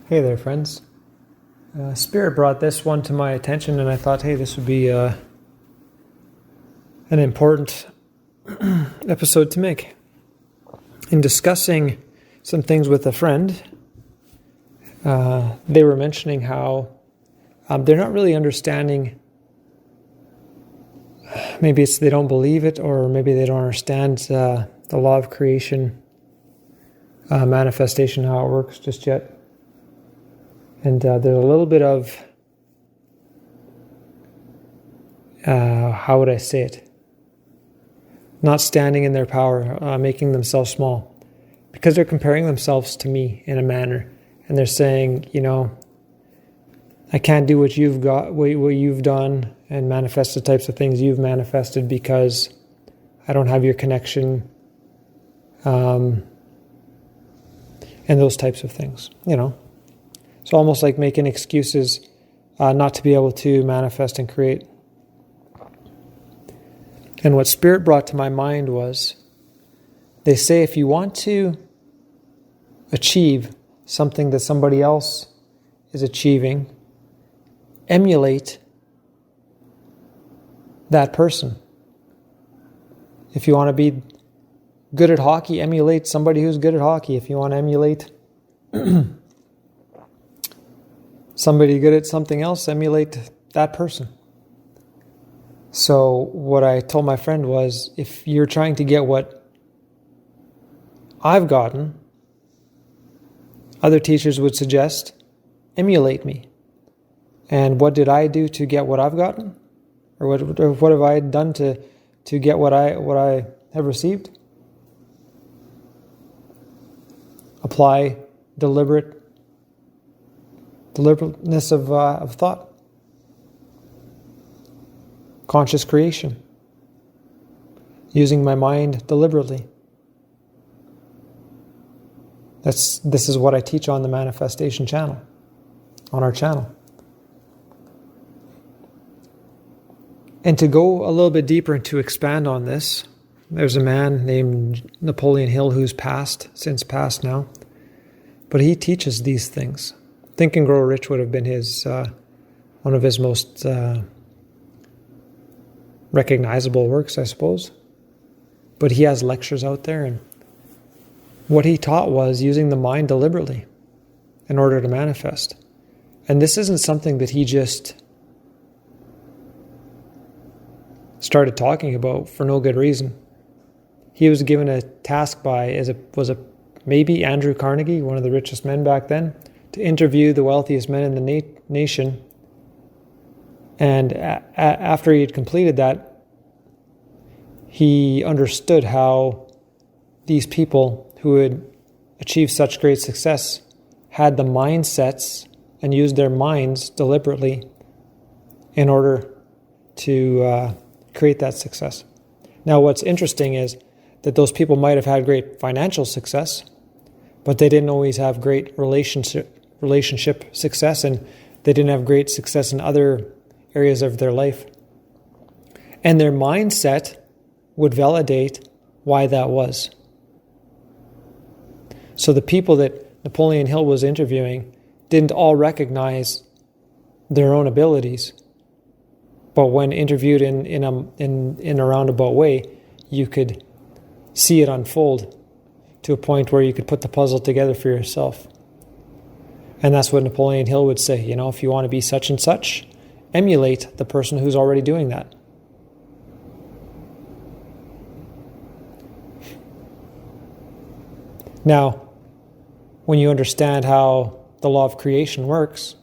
Hey there, friends. Spirit brought this one to my attention, and I thought, hey, this would be an important episode to make. In discussing some things with a friend, they were mentioning how they're not really understanding. Maybe it's they don't believe it, or maybe they don't understand the law of creation, manifestation, how it works just yet. And there's a little bit of, how would I say it? Not standing in their power, making themselves small. Because they're comparing themselves to me in a manner. And they're saying, I can't do what you've got, what you've done, and manifest the types of things you've manifested because I don't have your connection, and those types of things, It's almost like making excuses not to be able to manifest and create. And what Spirit brought to my mind was, they say if you want to achieve something that somebody else is achieving, emulate that person. If you want to be good at hockey, emulate somebody who's good at hockey. If you want to emulate somebody good at something else, emulate that person. So what I told my friend was, if you're trying to get what I've gotten, other teachers would suggest, emulate me. And what did I do to get what I've gotten? Or what have I done to get what I have received? Apply deliberateness of thought. Conscious creation. Using my mind deliberately. This is what I teach on the Manifestation channel, on our channel. And to go a little bit deeper and to expand on this, there's a man named Napoleon Hill who's since passed now, but he teaches these things. Think and Grow Rich would have been one of his most recognizable works, I suppose. But he has lectures out there, and what he taught was using the mind deliberately in order to manifest. And this isn't something that he just started talking about for no good reason. He was given a task by, maybe Andrew Carnegie, one of the richest men back then, to interview the wealthiest men in the nation. And after he had completed that, he understood how these people who had achieved such great success had the mindsets and used their minds deliberately in order to create that success. Now, what's interesting is that those people might have had great financial success, but they didn't always have great relationship success, and they didn't have great success in other areas of their life. And their mindset would validate why that was. So the people that Napoleon Hill was interviewing didn't all recognize their own abilities. But when interviewed in a roundabout way, you could see it unfold to a point where you could put the puzzle together for yourself. And that's what Napoleon Hill would say, if you want to be such and such, emulate the person who's already doing that. Now, when you understand how the law of creation works,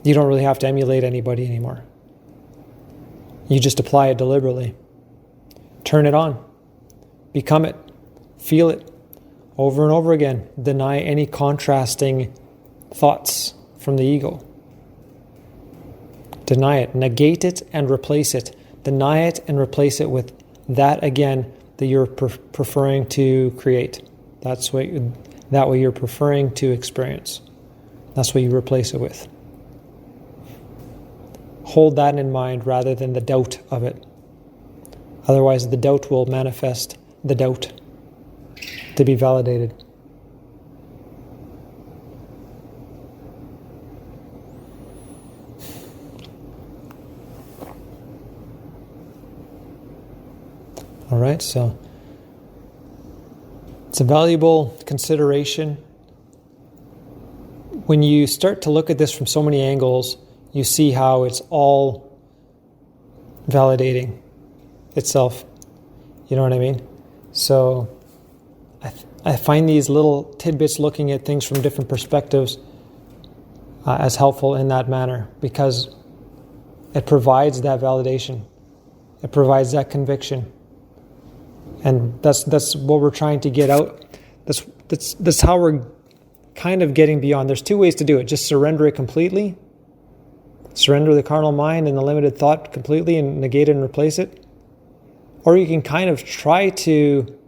you don't really have to emulate anybody anymore. You just apply it deliberately. Turn it on. Become it. Feel it. Over and over again. Deny any contrasting thoughts from the ego. Deny it. Negate it and replace it. Deny it and replace it with that again that you're preferring to create. That way you're preferring to experience. That's what you replace it with. Hold that in mind rather than the doubt of it. Otherwise, the doubt will manifest the doubt to be validated. All right, so it's a valuable consideration. When you start to look at this from so many angles, you see how it's all validating itself. You know what I mean? So I find these little tidbits looking at things from different perspectives as helpful in that manner, because it provides that validation. It provides that conviction. And that's what we're trying to get out. That's how we're kind of getting beyond. There's two ways to do it. Just surrender it completely. Surrender the carnal mind and the limited thought completely and negate it and replace it. Or you can kind of try to,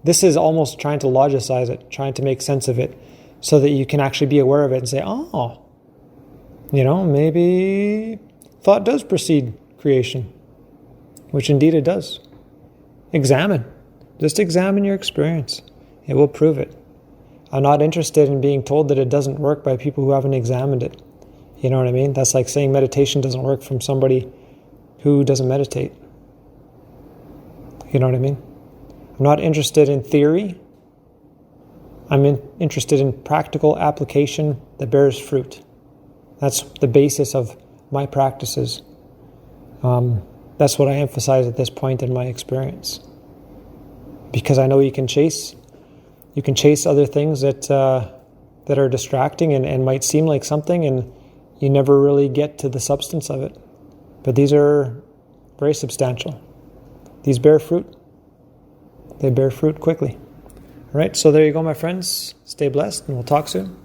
this is almost trying to logicize it, trying to make sense of it, so that you can actually be aware of it and say, oh, maybe thought does precede creation, which indeed it does. Examine. Just examine your experience. It will prove it. I'm not interested in being told that it doesn't work by people who haven't examined it. You know what I mean? That's like saying meditation doesn't work from somebody who doesn't meditate. You know what I mean? I'm not interested in theory. I'm interested in practical application that bears fruit. That's the basis of my practices. That's what I emphasize at this point in my experience. Because I know you can chase other things that are distracting and might seem like something, and you never really get to the substance of it. But these are very substantial. These bear fruit. They bear fruit quickly. All right, so there you go, my friends. Stay blessed, and we'll talk soon.